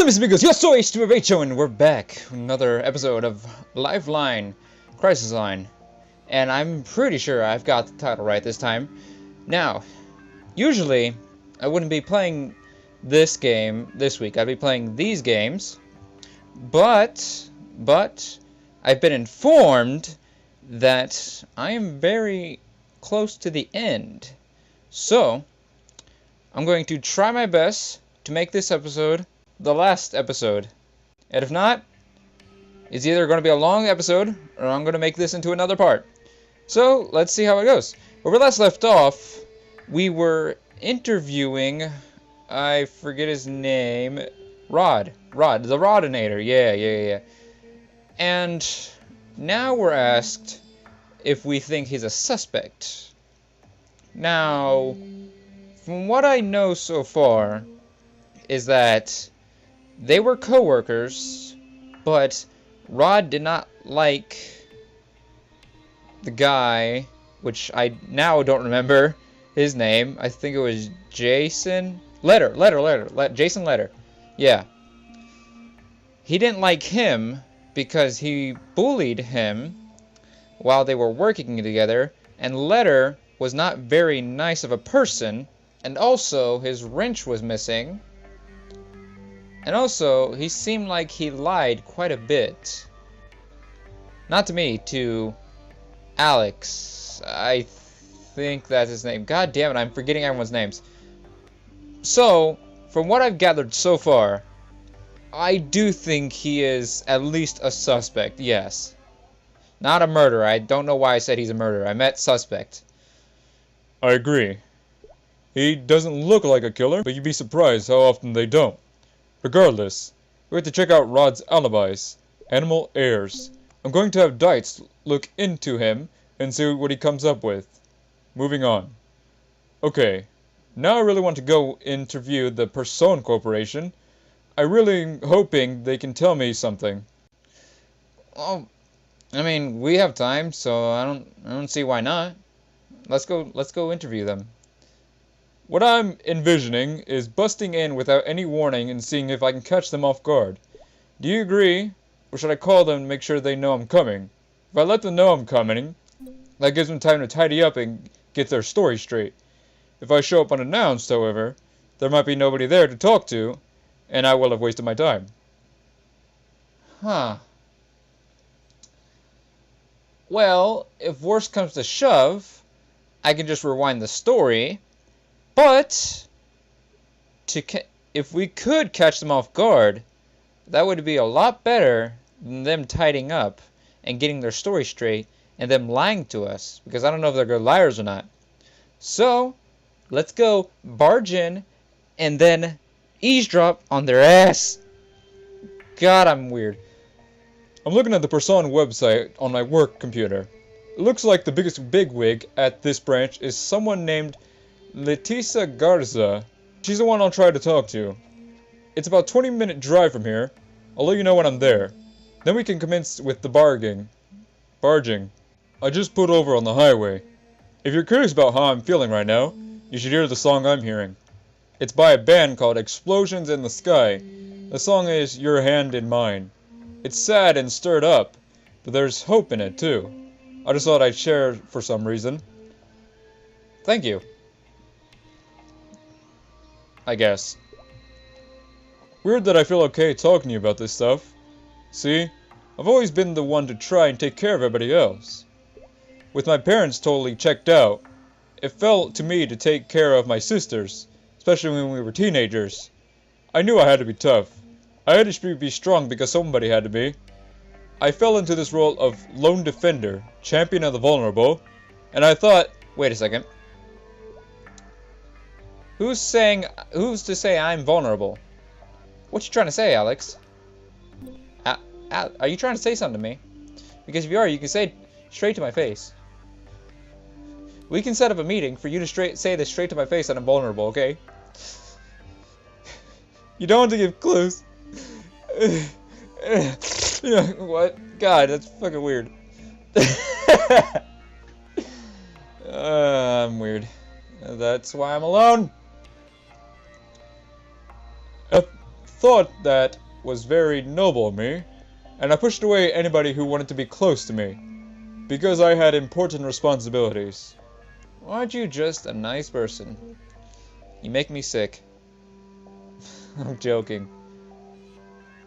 Hola mis amigos, yo soy Stuart and we're back with another episode of Lifeline, Crisis Line. And I'm pretty sure I've got the title right this time. Now, usually I wouldn't be playing this game this week. I'd be playing these games. But I've been informed that I am very close to the end. So, I'm going to try my best to make this episode the last episode. And if not, it's either going to be a long episode or I'm going to make this into another part. So, let's see how it goes. Where we last left off, we were interviewing, I forget his name, Rod, the Rodinator, yeah. And now we're asked if we think he's a suspect. Now, from what I know so far, is that they were co-workers, but Rod did not like the guy, which I now don't remember his name. I think it was Jason Letter. Jason Letter. Yeah. He didn't like him because he bullied him while they were working together, and Letter was not very nice of a person, and also his wrench was missing. And also, he seemed like he lied quite a bit. Not to me, to Alex. I think that's his name. God damn it, I'm forgetting everyone's names. So, from what I've gathered so far, I do think he is at least a suspect, yes. Not a murderer. I don't know why I said he's a murderer. I meant suspect. I agree. He doesn't look like a killer, but you'd be surprised how often they don't. Regardless, we have to check out Rod's alibis, animal heirs. I'm going to have Dites look into him and see what he comes up with. Moving on. Okay, now I really want to go interview the Person Corporation. I'm really hoping they can tell me something. Well, I mean, we have time, so I don't see why not. Let's go interview them. What I'm envisioning is busting in without any warning and seeing if I can catch them off guard. Do you agree? Or should I call them and make sure they know I'm coming? If I let them know I'm coming, that gives them time to tidy up and get their story straight. If I show up unannounced, however, there might be nobody there to talk to, and I will have wasted my time. Huh. Well, if worse comes to shove, I can just rewind the story. But if we could catch them off guard, that would be a lot better than them tidying up and getting their story straight and them lying to us, because I don't know if they're good liars or not. So, let's go barge in and then eavesdrop on their ass. God, I'm weird. I'm looking at the Person website on my work computer. It looks like the biggest bigwig at this branch is someone named Leticia Garza. She's the one I'll try to talk to. It's about a 20-minute drive from here. I'll let you know when I'm there. Then we can commence with the barging. I just pulled over on the highway. If you're curious about how I'm feeling right now, you should hear the song I'm hearing. It's by a band called Explosions in the Sky. The song is Your Hand in Mine. It's sad and stirred up, but there's hope in it too. I just thought I'd share for some reason. Thank you. I guess. Weird that I feel okay talking to you about this stuff. See, I've always been the one to try and take care of everybody else. With my parents totally checked out, it fell to me to take care of my sisters, especially when we were teenagers. I knew I had to be tough. I had to be strong because somebody had to be. I fell into this role of lone defender, champion of the vulnerable, and I thought, wait a second. Who's to say I'm vulnerable? What you trying to say, Alex? Are you trying to say something to me? Because if you are, you can say it straight to my face. We can set up a meeting for you to say this straight to my face that I'm vulnerable, okay? You don't want to give clues. What? God, that's fucking weird. I'm weird. That's why I'm alone. thought that was very noble of me, and I pushed away anybody who wanted to be close to me, because I had important responsibilities. Aren't you just a nice person? You make me sick. I'm joking.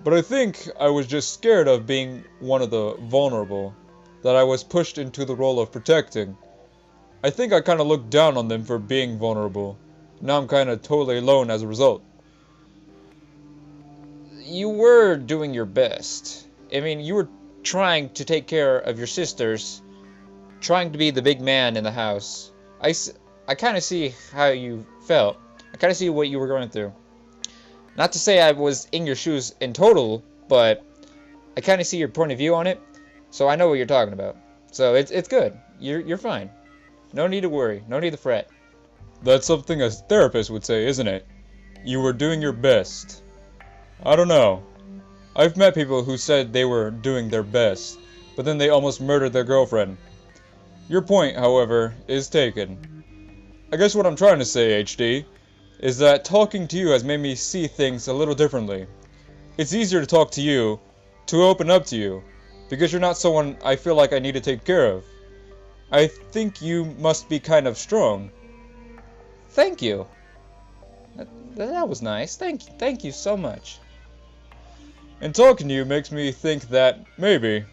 But I think I was just scared of being one of the vulnerable, that I was pushed into the role of protecting. I think I kind of looked down on them for being vulnerable. Now I'm kind of totally alone as a result. You were doing your best. I mean, you were trying to take care of your sisters, trying to be the big man in the house. I kind of see how you felt. I kind of see what you were going through. Not to say I was in your shoes in total, but I kind of see your point of view on it, so I know what you're talking about. So it's good. You're fine. No need to worry. No need to fret. That's something a therapist would say, isn't it? You were doing your best. I don't know. I've met people who said they were doing their best, but then they almost murdered their girlfriend. Your point, however, is taken. I guess what I'm trying to say, HD, is that talking to you has made me see things a little differently. It's easier to talk to you, to open up to you, because you're not someone I feel like I need to take care of. I think you must be kind of strong. Thank you. That was nice. Thank you so much. And talking to you makes me think that maybe,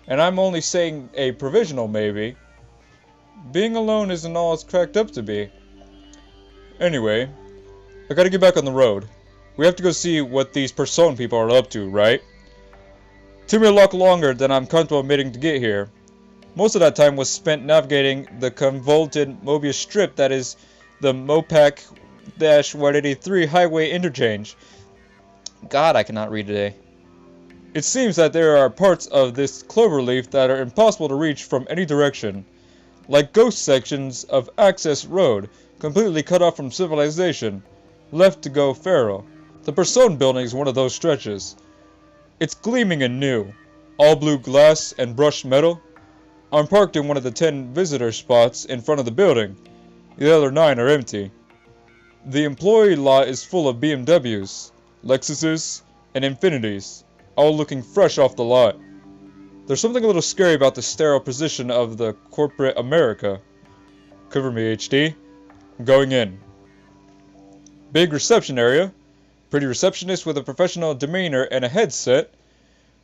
and I'm only saying a provisional maybe, being alone isn't all it's cracked up to be. Anyway, I gotta get back on the road. We have to go see what these Person people are up to, right? Took me a lot longer than I'm comfortable admitting to get here. Most of that time was spent navigating the convoluted Mobius strip that is the Mopac-183 highway interchange. God, I cannot read today. It seems that there are parts of this cloverleaf that are impossible to reach from any direction, like ghost sections of access road, completely cut off from civilization, left to go feral. The Person building is one of those stretches. It's gleaming and new, all blue glass and brushed metal. I'm parked in one of the 10 visitor spots in front of the building. The other 9 are empty. The employee lot is full of BMWs, Lexuses, and Infinities, all looking fresh off the lot. There's something a little scary about the sterile position of the corporate America. Cover me, HD. I'm going in. Big reception area. Pretty receptionist with a professional demeanor and a headset.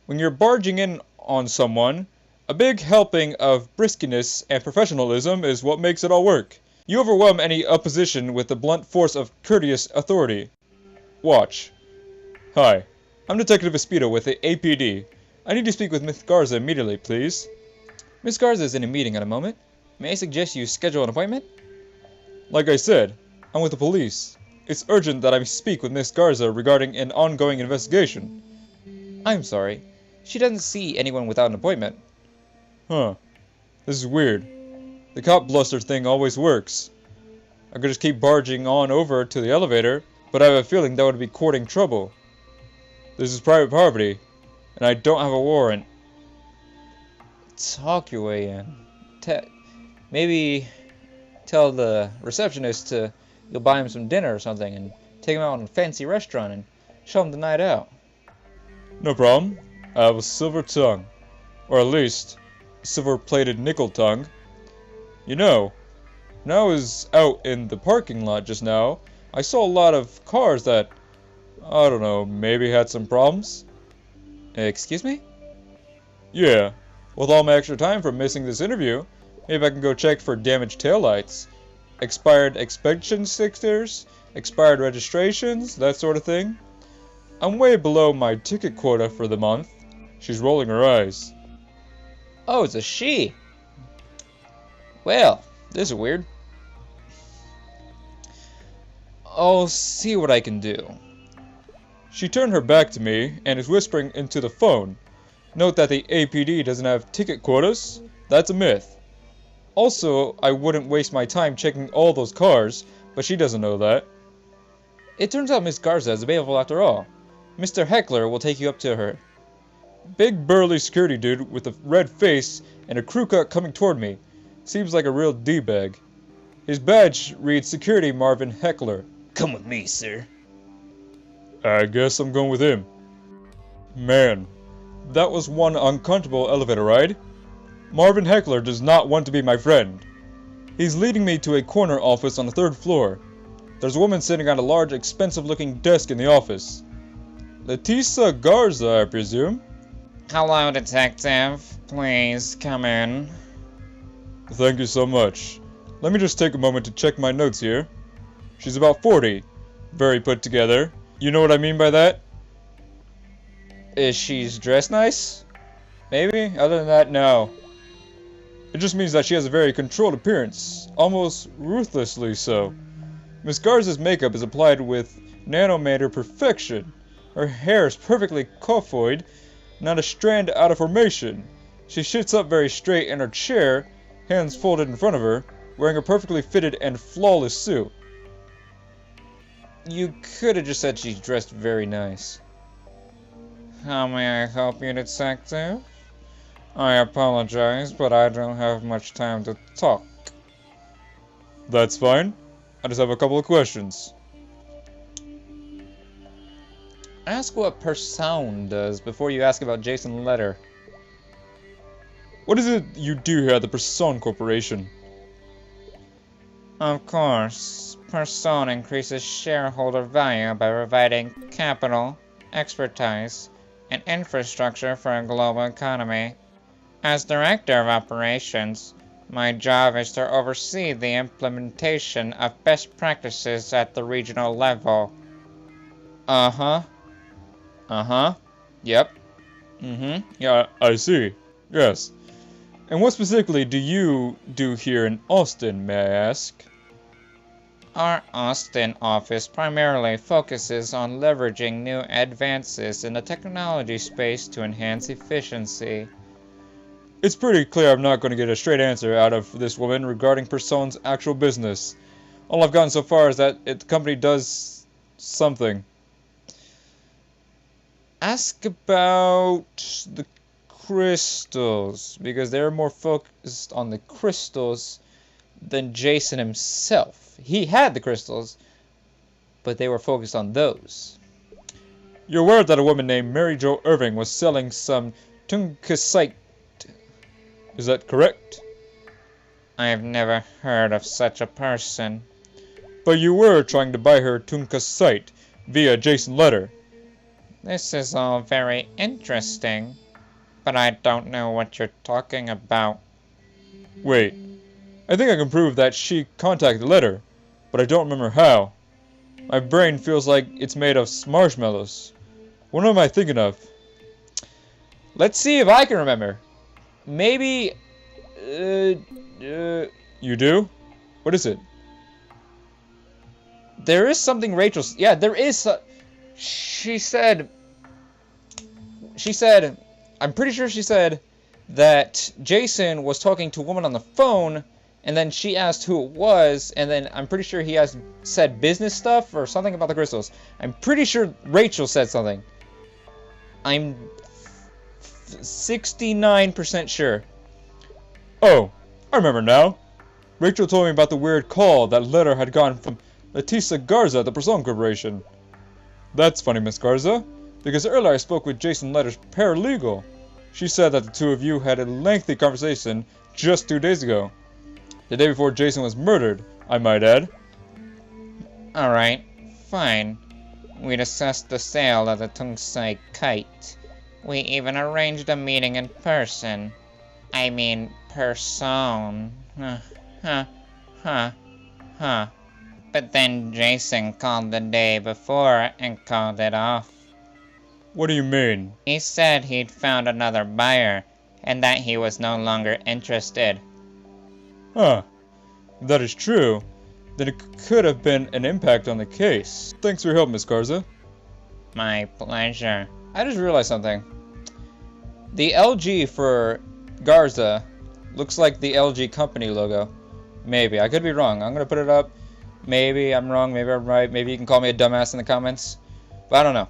When you're barging in on someone, a big helping of briskiness and professionalism is what makes it all work. You overwhelm any opposition with the blunt force of courteous authority. Watch. Hi, I'm Detective Espedo with the APD. I need to speak with Miss Garza immediately, please. Miss Garza is in a meeting at a moment. May I suggest you schedule an appointment? Like I said, I'm with the police. It's urgent that I speak with Miss Garza regarding an ongoing investigation. I'm sorry. She doesn't see anyone without an appointment. Huh. This is weird. The cop bluster thing always works. I could just keep barging on over to the elevator, but I have a feeling that would be courting trouble. This is private property, and I don't have a warrant. Talk your way in. Maybe tell the receptionist you'll buy him some dinner or something and take him out on a fancy restaurant and show him the night out. No problem. I have a silver tongue. Or at least, a silver-plated nickel tongue. You know, when I was out in the parking lot just now, I saw a lot of cars that, I don't know, maybe had some problems. Excuse me? Yeah, with all my extra time from missing this interview, maybe I can go check for damaged taillights, expired inspection stickers, expired registrations, that sort of thing. I'm way below my ticket quota for the month. She's rolling her eyes. Oh, it's a she. Well, this is weird. I'll see what I can do. She turned her back to me and is whispering into the phone. Note that the APD doesn't have ticket quotas. That's a myth. Also, I wouldn't waste my time checking all those cars, but she doesn't know that. It turns out Miss Garza is available after all. Mr. Heckler will take you up to her. Big burly security dude with a red face and a crew cut coming toward me. Seems like a real D-bag. His badge reads Security Marvin Heckler. Come with me, sir. I guess I'm going with him. Man, that was one uncomfortable elevator ride. Marvin Heckler does not want to be my friend. He's leading me to a corner office on the 3rd floor. There's a woman sitting at a large, expensive-looking desk in the office. Leticia Garza, I presume? Hello, detective. Please come in. Thank you so much. Let me just take a moment to check my notes here. She's about 40. Very put together. You know what I mean by that? Is she's dressed nice? Maybe? Other than that, no. It just means that she has a very controlled appearance. Almost ruthlessly so. Miss Garza's makeup is applied with nanometer perfection. Her hair is perfectly coiffed, not a strand out of formation. She sits up very straight in her chair, hands folded in front of her, wearing a perfectly fitted and flawless suit. You could have just said she's dressed very nice. How may I help you, detective? I apologize, but I don't have much time to talk. That's fine. I just have a couple of questions. Ask what Person does before you ask about Jason Letter. What is it you do here at the Person Corporation? Of course, Person increases shareholder value by providing capital, expertise, and infrastructure for a global economy. As Director of Operations, my job is to oversee the implementation of best practices at the regional level. Uh-huh. Yep. Yeah, I see. Yes. And what specifically do you do here in Austin, may I ask? Our Austin office primarily focuses on leveraging new advances in the technology space to enhance efficiency. It's pretty clear I'm not going to get a straight answer out of this woman regarding Person's actual business. All I've gotten so far is that the company does something. Ask about the crystals, because they're more focused on the crystals than Jason himself. He had the crystals, but they were focused on those. You're aware that a woman named Mary Jo Irving was selling some tungstite. Is that correct? I have never heard of such a person. But you were trying to buy her tungstite via Jason Letter. This is all very interesting, but I don't know what you're talking about. Wait, I think I can prove that she contacted Letter, but I don't remember how. My brain feels like it's made of marshmallows. What am I thinking of? Let's see if I can remember. Maybe, You do? What is it? there is something Rachel... Yeah, there is... She said... I'm pretty sure she said that Jason was talking to a woman on the phone, and then she asked who it was, and then I'm pretty sure he said business stuff or something about the crystals. I'm pretty sure Rachel said something. I'm 69% sure. Oh, I remember now. Rachel told me about the weird call that Letter had gotten from Leticia Garza at the Person Corporation. That's funny, Miss Garza, because earlier I spoke with Jason Letter's paralegal. She said that the two of you had a lengthy conversation just 2 days ago. The day before Jason was murdered, I might add. Alright, fine. We discussed the sale of the tungstite kite. We even arranged a meeting in person. I mean, Person. But then Jason called the day before and called it off. What do you mean? He said he'd found another buyer and that he was no longer interested. Huh. If that is true, then it could have been an impact on the case. Thanks for your help, Miss Garza. My pleasure. I just realized something. The LG for Garza looks like the LG company logo. Maybe. I could be wrong. I'm going to put it up. Maybe I'm wrong. Maybe I'm right. Maybe you can call me a dumbass in the comments. But I don't know.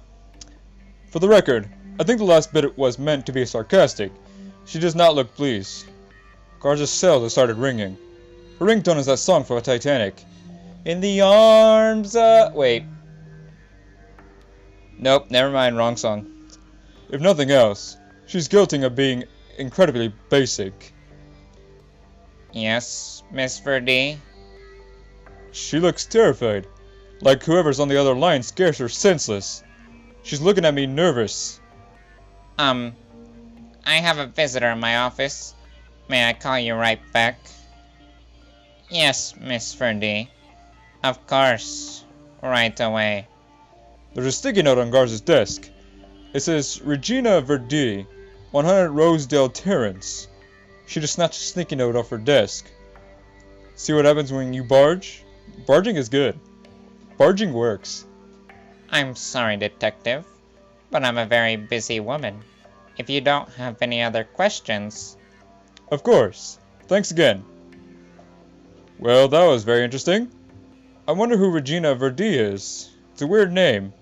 For the record, I think the last bit was meant to be sarcastic. She does not look pleased. Garza's cell has started ringing. Her ringtone is that song from Titanic. In the arms wait. Nope, never mind, wrong song. If nothing else, she's guilty of being incredibly basic. Yes, Miss Verdi? She looks terrified, like whoever's on the other line scares her senseless. She's looking at me nervous. I have a visitor in my office. May I call you right back? Yes, Miss Verdi. Of course. Right away. There's a sticky note on Garza's desk. It says, Regina Verdi, 100 Rosedale Terrace. She just snatched a sticky note off her desk. See what happens when you barge? Barging is good. Barging works. I'm sorry, Detective, but I'm a very busy woman. If you don't have any other questions... Of course. Thanks again. Well, that was very interesting. I wonder who Regina Verdi is. It's a weird name.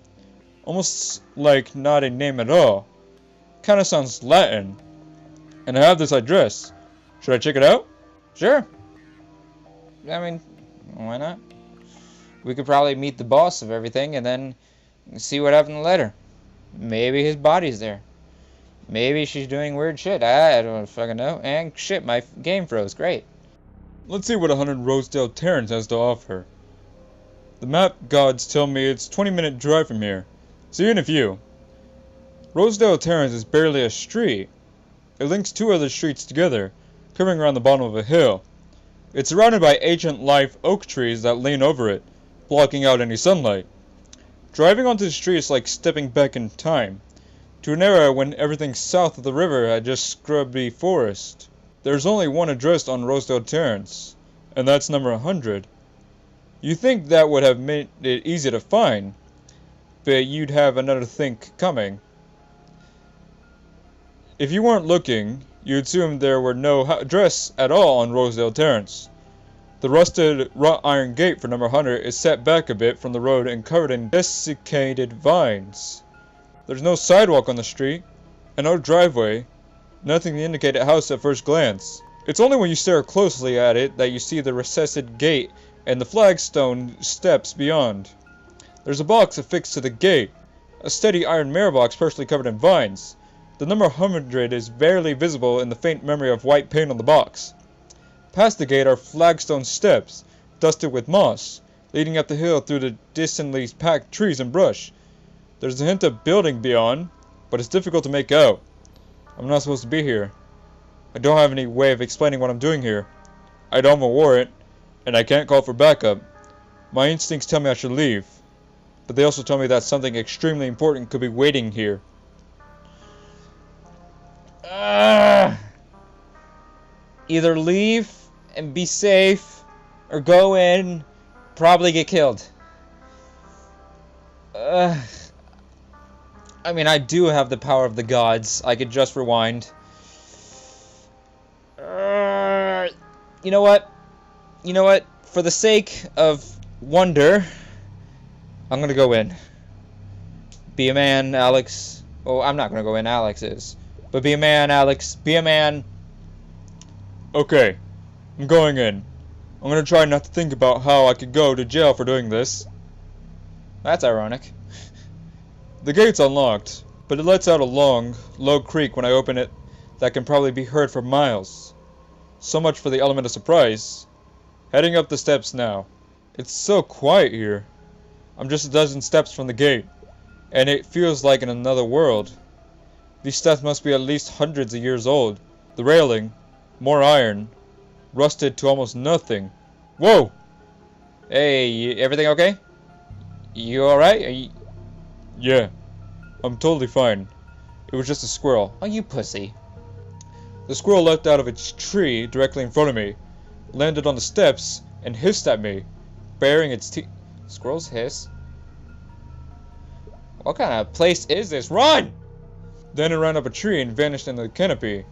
Almost like not a name at all. Kinda sounds Latin. And I have this address. Should I check it out? Sure. I mean, why not? We could probably meet the boss of everything and then see what happened later. Maybe his body's there. Maybe she's doing weird shit. I don't fucking know. And shit, my game froze. Great. Let's see what 100 Rosedale Terrace has to offer. The map gods tell me it's a 20-minute drive from here. See you in a few. Rosedale Terrace is barely a street. It links two other streets together, curving around the bottom of a hill. It's surrounded by ancient live oak trees that lean over it, blocking out any sunlight. Driving onto the street is like stepping back in time, to an era when everything south of the river had just scrubby forest. There's only one address on Rosedale Terrace, and that's number 100. You think that would have made it easy to find, but you'd have another think coming. If you weren't looking, you'd assume there were no address at all on Rosedale Terrace. The rusted wrought iron gate for number 100 is set back a bit from the road and covered in desiccated vines. There's no sidewalk on the street, and no driveway, nothing to indicate a house at first glance. It's only when you stare closely at it that you see the recessed gate and the flagstone steps beyond. There's a box affixed to the gate, a steady iron mirror box partially covered in vines. The number 100 is barely visible in the faint memory of white paint on the box. Past the gate are flagstone steps, dusted with moss, leading up the hill through the distantly packed trees and brush. There's a hint of building beyond, but it's difficult to make out. I'm not supposed to be here. I don't have any way of explaining what I'm doing here. I don't have a warrant, and I can't call for backup. My instincts tell me I should leave, but they also tell me that something extremely important could be waiting here. Either leave and be safe, or go in, probably get killed. I mean, I do have the power of the gods. I could just rewind. You know what? You know what? For the sake of wonder, I'm gonna go in. Be a man, Alex. Oh, I'm not gonna go in, Alex is. But be a man, Alex. Be a man. Okay, I'm going in. I'm gonna try not to think about how I could go to jail for doing this. That's ironic. The gate's unlocked, but it lets out a long, low creak when I open it that can probably be heard for miles. So much for the element of surprise. Heading up the steps now. It's so quiet here. I'm just a dozen steps from the gate, and it feels like in another world. These steps must be at least hundreds of years old. The railing, more iron, rusted to almost nothing. Whoa! Hey, everything okay? You alright? Yeah, I'm totally fine. It was just a squirrel. Oh, you pussy. The squirrel leapt out of its tree directly in front of me, landed on the steps, and hissed at me, baring its teeth. Squirrels hiss? What kind of place is this? Run! Then it ran up a tree and vanished in the canopy.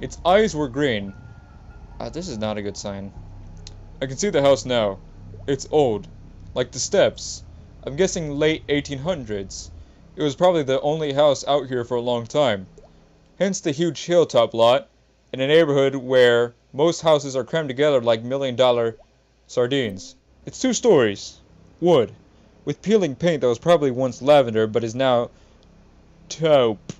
Its eyes were green. This is not a good sign. I can see the house now. It's old, like the steps. I'm guessing late 1800s. It was probably the only house out here for a long time. Hence the huge hilltop lot, in a neighborhood where most houses are crammed together like $1 million sardines. It's 2 stories, wood, with peeling paint that was probably once lavender but is now taupe.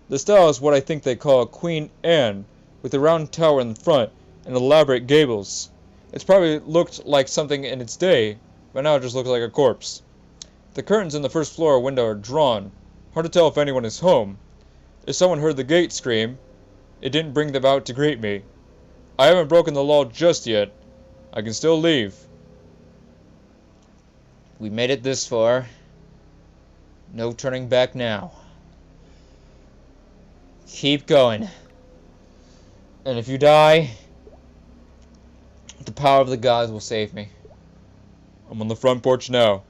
The style is what I think they call Queen Anne, with a round tower in the front and elaborate gables. It's probably looked like something in its day, but now it just looks like a corpse. The curtains in the first floor window are drawn. Hard to tell if anyone is home. If someone heard the gate scream, it didn't bring them out to greet me. I haven't broken the law just yet. I can still leave. We made it this far. No turning back now. Keep going. And if you die, the power of the gods will save me. I'm on the front porch now.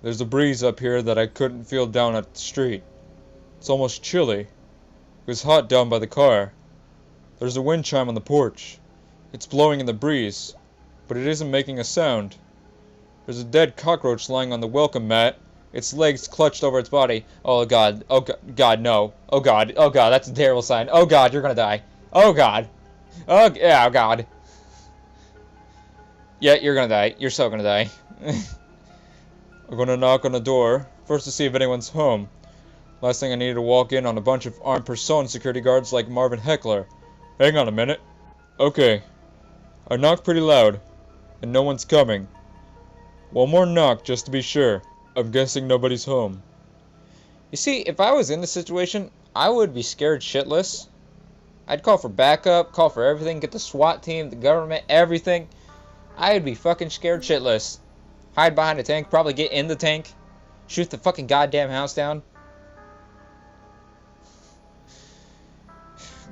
There's a breeze up here that I couldn't feel down at the street. It's almost chilly. It was hot down by the car. There's a wind chime on the porch. It's blowing in the breeze, but it isn't making a sound. There's a dead cockroach lying on the welcome mat, its legs clutched over its body. Oh god, oh god, no. Oh god, that's a terrible sign. Oh god, you're gonna die. Oh god. Oh, yeah, oh god. Yeah, you're gonna die. You're so gonna die. I'm gonna knock on the door, first to see if anyone's home. Last thing I needed to walk in on a bunch of armed persona security guards like Marvin Heckler. Hang on a minute. Okay. I knocked pretty loud, and no one's coming. One more knock just to be sure. I'm guessing nobody's home. You see, if I was in this situation, I would be scared shitless. I'd call for backup, call for everything, get the SWAT team, the government, everything. I'd be fucking scared shitless. Hide behind a tank, probably get in the tank, shoot the fucking goddamn house down.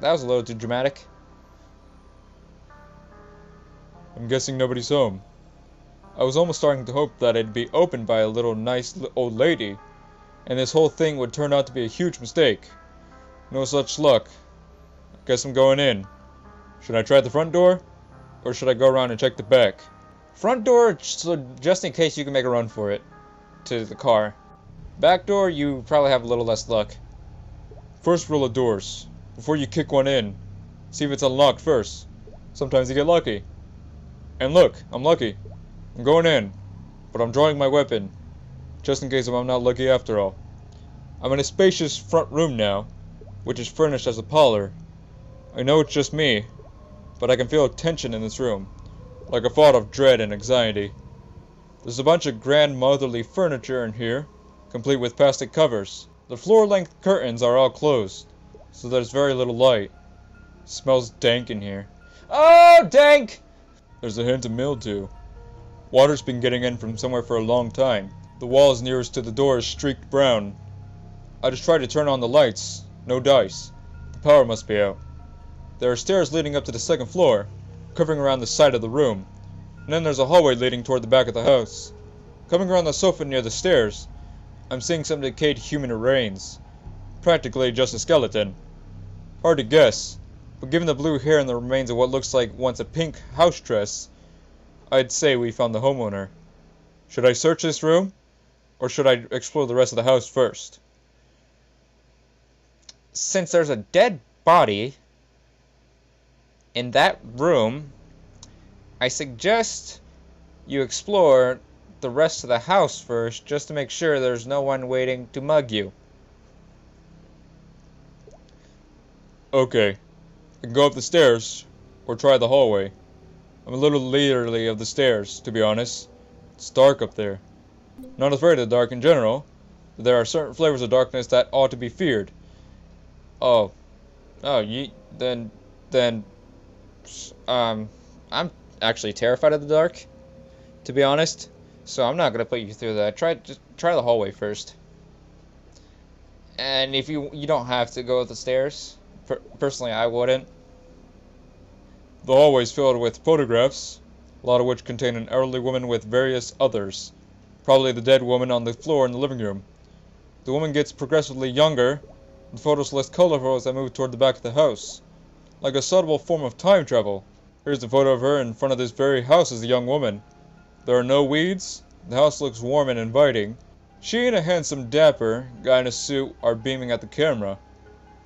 That was a little too dramatic. I'm guessing nobody's home. I was almost starting to hope that it'd be opened by a little nice old lady, and this whole thing would turn out to be a huge mistake. No such luck. Guess I'm going in. Should I try the front door, or should I go around and check the back? Front door, so just in case you can make a run for it to the car. Back door, you probably have a little less luck. First rule of doors, before you kick one in, see if it's unlocked first. Sometimes you get lucky. And look, I'm lucky. I'm going in, but I'm drawing my weapon, just in case I'm not lucky after all. I'm in a spacious front room now, which is furnished as a parlor. I know it's just me, but I can feel tension in this room, like a thought of dread and anxiety. There's a bunch of grandmotherly furniture in here, complete with plastic covers. The floor-length curtains are all closed, so there's very little light. It smells dank in here. Oh, dank! There's a hint of mildew. Water's been getting in from somewhere for a long time. The walls nearest to the door is streaked brown. I just tried to turn on the lights. No dice. The power must be out. There are stairs leading up to the second floor, covering around the side of the room. And then there's a hallway leading toward the back of the house. Coming around the sofa near the stairs, I'm seeing some decayed human remains. Practically just a skeleton. Hard to guess, but given the blue hair and the remains of what looks like once a pink house dress, I'd say we found the homeowner. Should I search this room, or should I explore the rest of the house first? Since there's a dead body in that room, I suggest you explore the rest of the house first, just to make sure there's no one waiting to mug you. Okay. I can go up the stairs, or try the hallway. I'm a little leery of the stairs, to be honest. It's dark up there. Not afraid of the dark in general, but there are certain flavors of darkness that ought to be feared. Oh, then, I'm actually terrified of the dark, to be honest. So I'm not gonna put you through that. Just try the hallway first. And if you don't have to go up the stairs. Personally, I wouldn't. The hallway's filled with photographs, a lot of which contain an elderly woman with various others. Probably the dead woman on the floor in the living room. The woman gets progressively younger, and photos less colorful as I move toward the back of the house. Like a subtle form of time travel. Here's a photo of her in front of this very house as a young woman. There are no weeds, the house looks warm and inviting. She and a handsome dapper guy in a suit are beaming at the camera.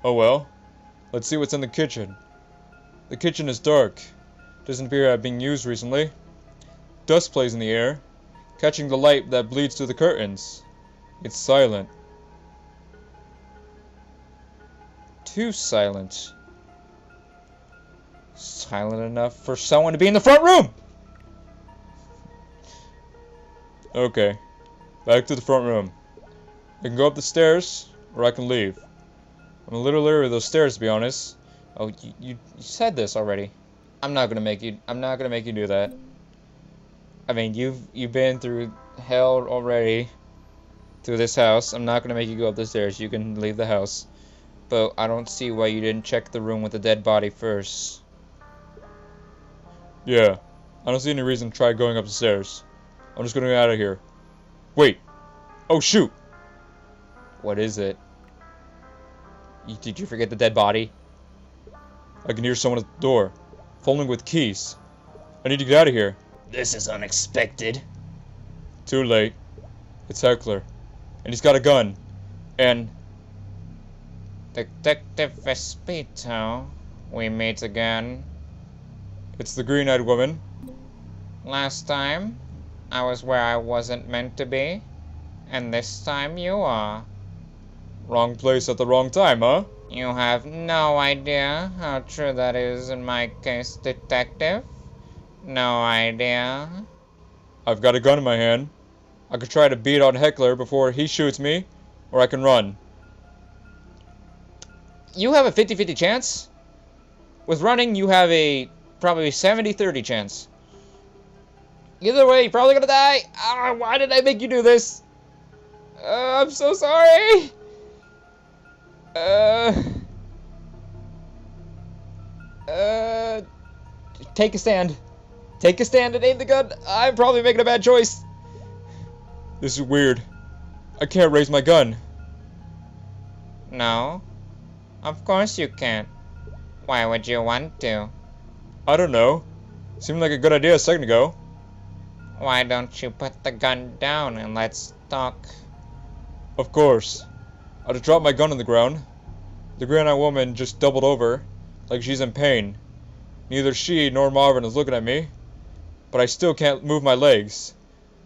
Oh well, let's see what's in the kitchen. The kitchen is dark. Doesn't appear to have been used recently. Dust plays in the air. catching the light that bleeds through the curtains. It's silent. Too silent. Silent enough for someone to be in the front room! Okay, back to the front room. I can go up the stairs, or I can leave. I'm a little leery of those stairs, to be honest. Oh, you said this already. I'm not gonna make you do that. I mean, you've been through hell already through this house. I'm not gonna make you go up the stairs. You can leave the house. But I don't see why you didn't check the room with the dead body first. Yeah, I don't see any reason to try going up the stairs. I'm just gonna get out of here. Wait! Oh shoot! What is it? Did you forget the dead body? I can hear someone at the door, fumbling with keys. I need to get out of here. This is unexpected. Too late. It's Heckler. And he's got a gun. And... Detective Vespito, we meet again. it's the green-eyed woman. Last time, I was where I wasn't meant to be. And this time you are. Wrong place at the wrong time, huh? You have no idea how true that is in my case, detective. No idea. I've got a gun in my hand. I could try to beat on Heckler before he shoots me, or I can run. You have a 50-50 chance. With running, you have a probably 70-30 chance. Either way, you're probably gonna die. Ah, why did I make you do this? I'm so sorry. Take a stand. Take a stand and aim the gun. I'm probably making a bad choice. This is weird. I can't raise my gun. No, of course you can't. Why would you want to? I don't know. Seemed like a good idea a second ago. Why don't you put the gun down and let's talk? Of course. I just dropped my gun on the ground. The green-eyed woman just doubled over, like she's in pain. Neither she nor Marvin is looking at me, but I still can't move my legs.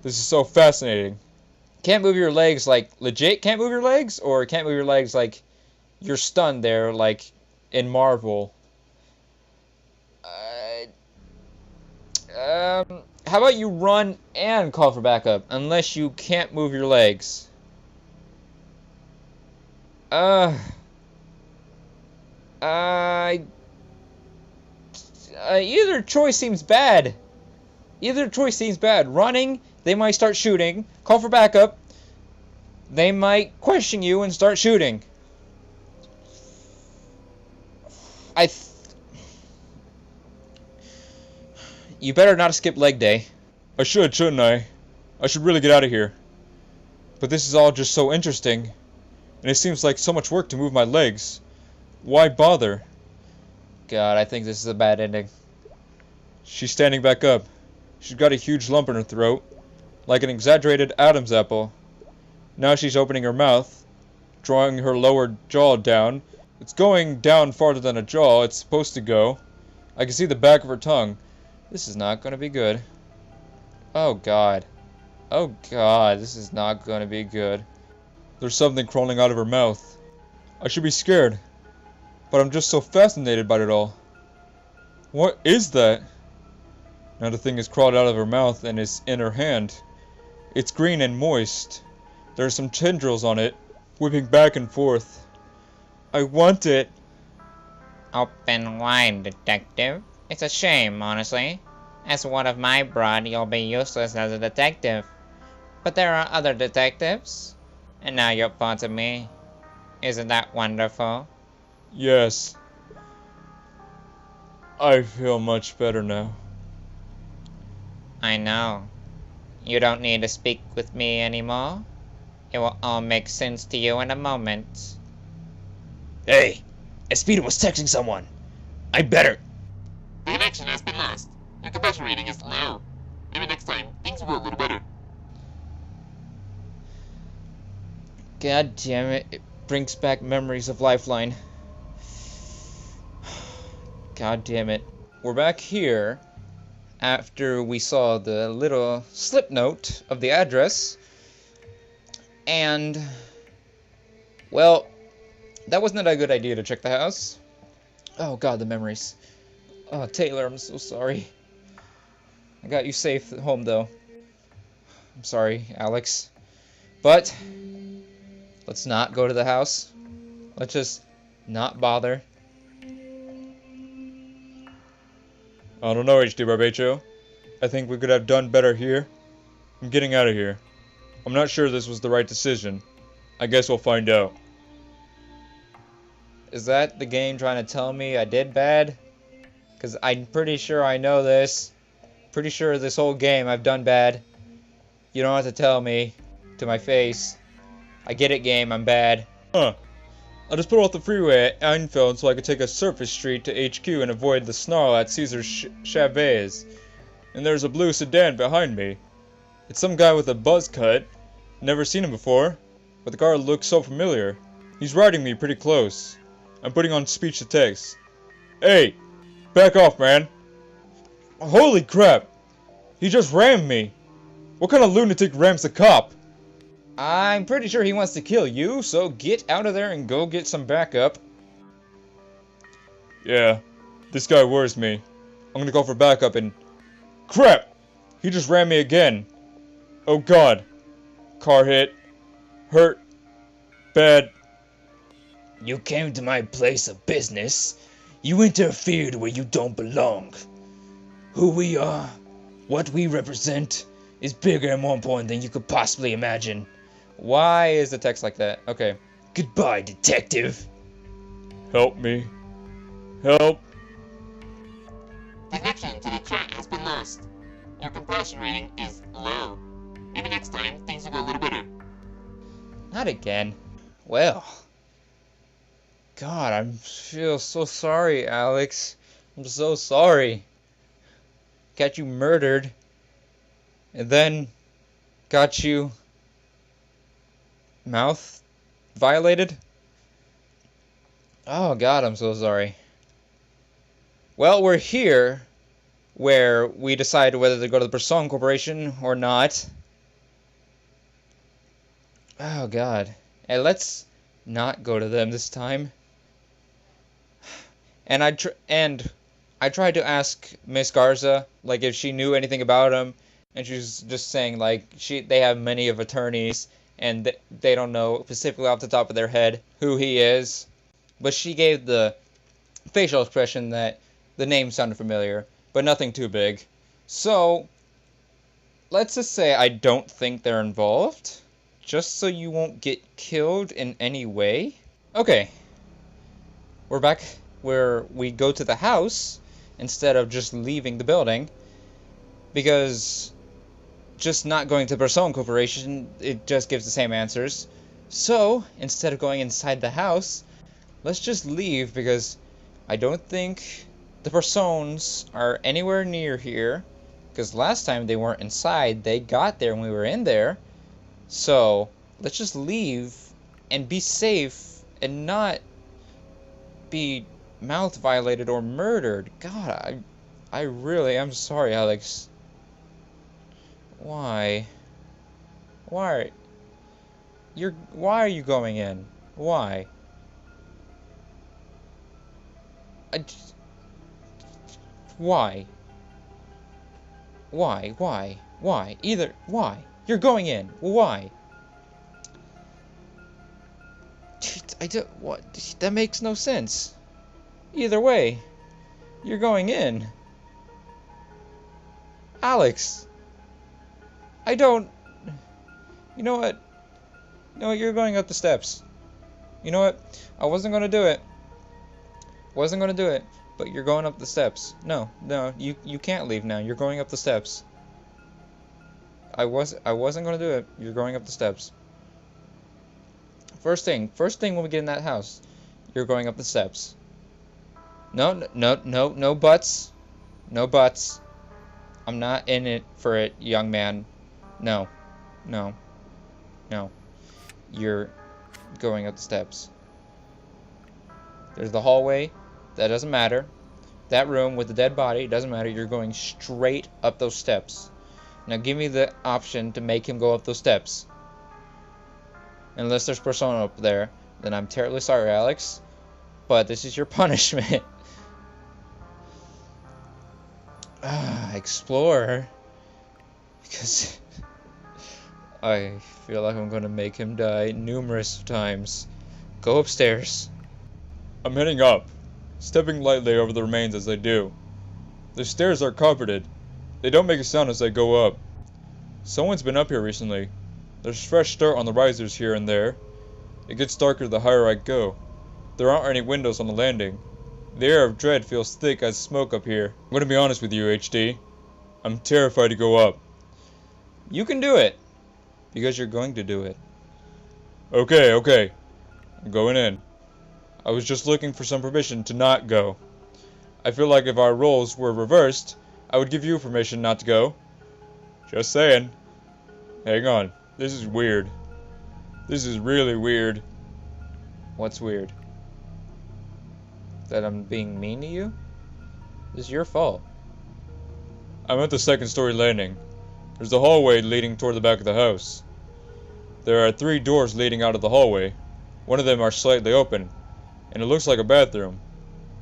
This is so fascinating. Can't move your legs like legit can't move your legs, or can't move your legs like you're stunned there like in Marvel? How about you run and call for backup, unless you can't move your legs? Either choice seems bad. Either choice seems bad. Running, they might start shooting. Call for backup, they might question you and start shooting. You better not skip leg day. I should, shouldn't I? I should really get out of here. But this is all just so interesting. And it seems like so much work to move my legs. Why bother? God, I think this is a bad ending. She's standing back up. She's got a huge lump in her throat, like an exaggerated Adam's apple. Now she's opening her mouth, drawing her lower jaw down. It's going down farther than a jaw it's supposed to go. I can see the back of her tongue. This is not going to be good. Oh God. Oh God, this is not going to be good. There's something crawling out of her mouth. I should be scared, but I'm just so fascinated by it all. What is that? Now the thing has crawled out of her mouth and is in her hand. It's green and moist. There are some tendrils on it, whipping back and forth. I want it. Open wide, detective. It's a shame, honestly. As one of my blood, you'll be useless as a detective. But there are other detectives. And now you're part of me. Isn't that wonderful? Yes. I feel much better now. I know. You don't need to speak with me anymore. It will all make sense to you in a moment. Hey, Espita was texting someone. I better. The connection has been lost. Your compassion rating is low. Maybe next time, things will go a little better. God damn it. It brings back memories of Lifeline. God damn it. We're back here after we saw the little slip note of the address. And, well, that wasn't a good idea to check the house. Oh god, the memories. Oh, Taylor, I'm so sorry. I got you safe at home, though. I'm sorry, Alex. But, let's not go to the house. Let's just not bother. I don't know, HD Barbacho. I think we could have done better here. I'm getting out of here. I'm not sure this was the right decision. I guess we'll find out. Is that the game trying to tell me I did bad? Because I'm pretty sure I know this. Pretty sure this whole game I've done bad. You don't have to tell me to my face. I get it, game, I'm bad. Huh. I just put off the freeway at Einfeld so I could take a surface street to HQ and avoid the snarl at Caesar Chavez. And there's a blue sedan behind me. It's some guy with a buzz cut. Never seen him before, but the car looks so familiar. He's riding me pretty close. I'm putting on speech to text. Hey! Back off, man! Holy crap! He just rammed me! What kind of lunatic rams a cop? I'm pretty sure he wants to kill you, so get out of there and go get some backup. Yeah, this guy worries me. I'm gonna call for backup and... Crap! He just rammed me again. Oh god. Car hit. Hurt. Bad. You came to my place of business. You interfered where you don't belong. Who we are, what we represent, is bigger and more important than you could possibly imagine. Why is the text like that? Okay. Goodbye, detective. Help me. Help. The connection to the chat has been lost. Your compassion rating is low. Maybe next time things will go a little better. Not again. Well. God, I feel so sorry, Alex. I'm so sorry. Got you murdered. And then got you mouth violated. Oh God, I'm so sorry. Well, we're here where we decide whether to go to the Person Corporation or not. Oh God. Hey, let's not go to them this time. And I tried to ask Miss Garza, like, if she knew anything about him, and she was just saying, like, they have many of attorneys, and they don't know specifically off the top of their head who he is. But she gave the facial expression that the name sounded familiar, but nothing too big. So, let's just say I don't think they're involved, just so you won't get killed in any way. Okay, we're back where we go to the house instead of just leaving the building, because just not going to Person Corporation, it just gives the same answers. So, instead of going inside the house, let's just leave, because I don't think the Persons are anywhere near here, because last time they weren't inside, they got there when we were in there. So, let's just leave and be safe and not be mouth violated or murdered. God, I really am sorry, Alex. Why? Why are you going in? Why? Why? Why? Either, why? You're going in. Why? What? That makes no sense. Either way, you're going in. Alex. I don't... You know what? No, you're going up the steps. You know what? I wasn't gonna do it. But you're going up the steps. No, you can't leave now. You're going up the steps. I wasn't gonna do it. You're going up the steps. First thing when we get in that house, you're going up the steps. No buts. No buts. I'm not in it for it, young man. No. You're going up the steps. There's the hallway. That doesn't matter. That room with the dead body, doesn't matter, you're going straight up those steps. Now give me the option to make him go up those steps. Unless there's Persona up there, then I'm terribly sorry, Alex. But this is your punishment. Explore. Because I feel like I'm gonna make him die numerous times. Go upstairs. I'm heading up, stepping lightly over the remains as I do. The stairs are carpeted. They don't make a sound as I go up. Someone's been up here recently. There's fresh dirt on the risers here and there. It gets darker the higher I go. There aren't any windows on the landing. The air of dread feels thick as smoke up here. I'm gonna be honest with you, HD. I'm terrified to go up. You can do it. Because you're going to do it. Okay. I'm going in. I was just looking for some permission to not go. I feel like if our roles were reversed, I would give you permission not to go. Just saying. Hang on. This is weird. This is really weird. What's weird? That I'm being mean to you? This is your fault. I'm at the second story landing. There's a hallway leading toward the back of the house. There are 3 doors leading out of the hallway. One of them are slightly open, and it looks like a bathroom.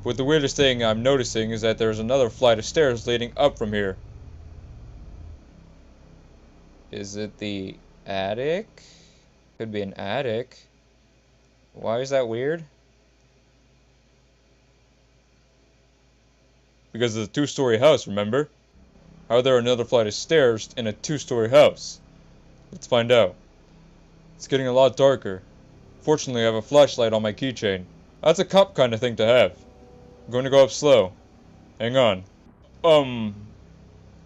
But the weirdest thing I'm noticing is that there's another flight of stairs leading up from here. Is it the attic? Could be an attic. Why is that weird? Because it's a 2-story house, remember? How are there another flight of stairs in a 2-story house? Let's find out. It's getting a lot darker. Fortunately, I have a flashlight on my keychain. That's a cop kind of thing to have. I'm going to go up slow. Hang on.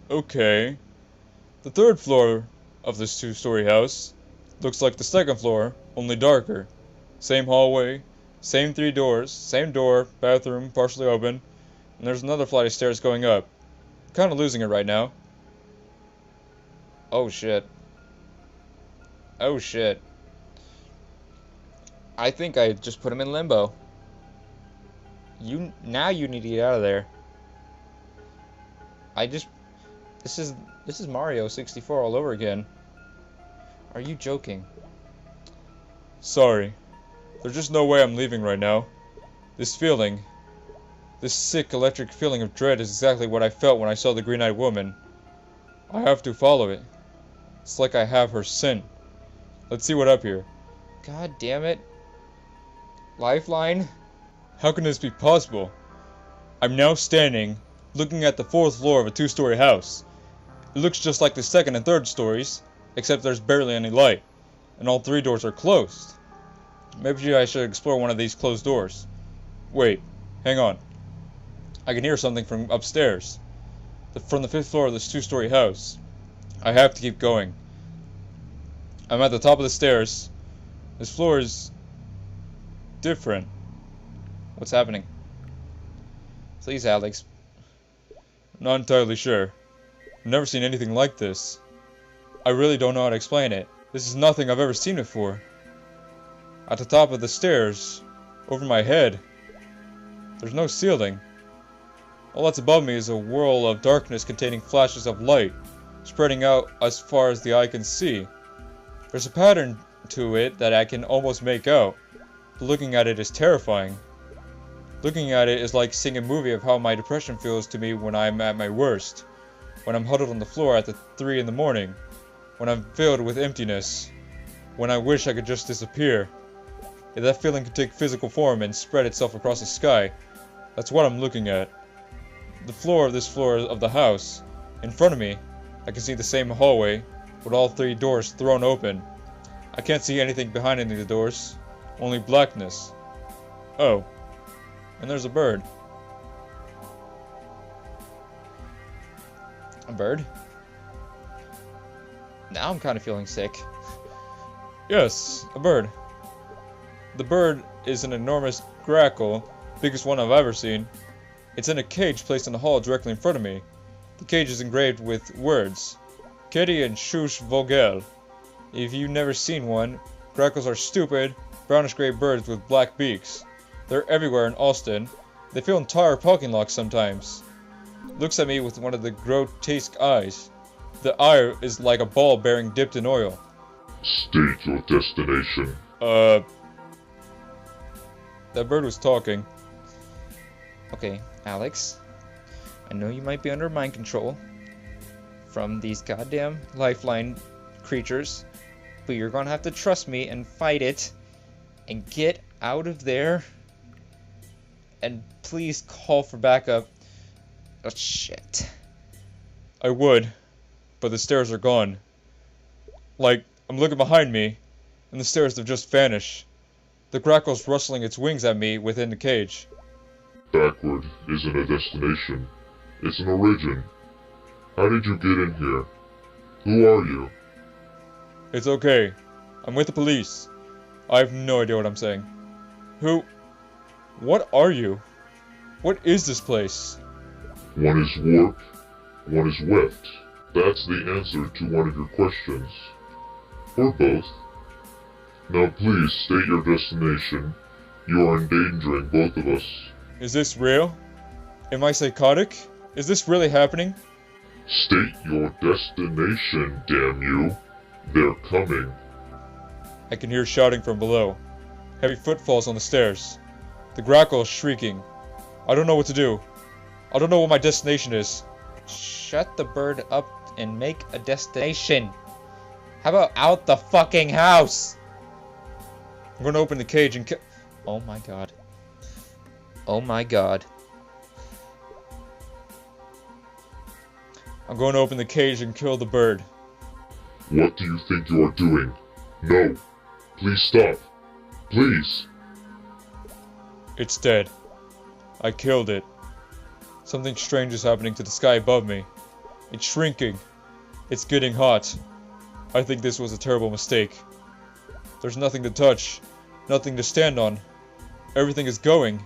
Okay. The 3rd floor of this 2-story house looks like the 2nd floor, only darker. Same hallway, same 3 doors, same door, bathroom, partially open, and there's another flight of stairs going up. I'm kind of losing it right now. Oh shit. Oh shit. I think I just put him in limbo. Now you need to get out of there. This is Mario 64 all over again. Are you joking? Sorry. There's just no way I'm leaving right now. This feeling, this sick electric feeling of dread is exactly what I felt when I saw the green-eyed woman. I have to follow it. It's like I have her scent. Let's see what's up here. God damn it. Lifeline? How can this be possible? I'm now standing, looking at the 4th floor of a 2-story house. It looks just like the 2nd and 3rd stories, except there's barely any light, and all 3 doors are closed. Maybe I should explore one of these closed doors. Wait, hang on. I can hear something from upstairs. From the 5th floor of this 2-story house. I have to keep going. I'm at the top of the stairs. This floor is different. What's happening? Please, Alex. I'm not entirely sure. I've never seen anything like this. I really don't know how to explain it. This is nothing I've ever seen before. At the top of the stairs, over my head, there's no ceiling. All that's above me is a whirl of darkness containing flashes of light, spreading out as far as the eye can see. There's a pattern to it that I can almost make out, but looking at it is terrifying. Looking at it is like seeing a movie of how my depression feels to me when I'm at my worst, when I'm huddled on the floor at 3 in the morning, when I'm filled with emptiness, when I wish I could just disappear. If that feeling could take physical form and spread itself across the sky, that's what I'm looking at. The floor of this floor of the house, in front of me, I can see the same hallway, with all 3 doors thrown open. I can't see anything behind any of the doors, only blackness. Oh, and there's a bird. A bird? Now I'm kind of feeling sick. Yes, a bird. The bird is an enormous grackle, biggest one I've ever seen. It's in a cage placed in the hall directly in front of me. The cage is engraved with words, Kitty and Shush Vogel. If you've never seen one, grackles are stupid, brownish-gray birds with black beaks. They're everywhere in Austin, They fill entire parking lots sometimes. Looks at me with one of the grotesque eyes. The eye is like a ball bearing dipped in oil. State your destination. That bird was talking. Okay, Alex. I know you might be under mind control from these goddamn lifeline creatures, but you're gonna have to trust me and fight it and get out of there. And please call for backup. Oh, shit. I would, but the stairs are gone. Like, I'm looking behind me, and the stairs have just vanished. The grackl's rustling its wings at me within the cage. Backward isn't a destination. It's an origin. How did you get in here? Who are you? It's okay. I'm with the police. I have no idea what I'm saying. Who? What are you? What is this place? One is warped, one is weft. That's the answer to one of your questions. Or both. Now please state your destination. You are endangering both of us. Is this real? Am I psychotic? Is this really happening? State your destination, damn you. They're coming. I can hear shouting from below. Heavy footfalls on the stairs. The grackle is shrieking. I don't know what to do. I don't know what my destination is. Shut the bird up and make a destination. How about out the fucking house? I'm gonna open the cage and Oh my god. Oh my god. I'm going to open the cage and kill the bird. What do you think you are doing? No. Please stop. Please. It's dead. I killed it. Something strange is happening to the sky above me. It's shrinking. It's getting hot. I think this was a terrible mistake. There's nothing to touch. Nothing to stand on. Everything is going.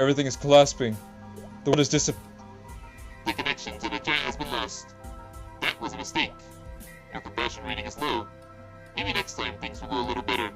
Everything is collapsing. The world is The connection to the jar has been lost. That was a mistake. Your compassion rating is low. Maybe next time things will go a little better.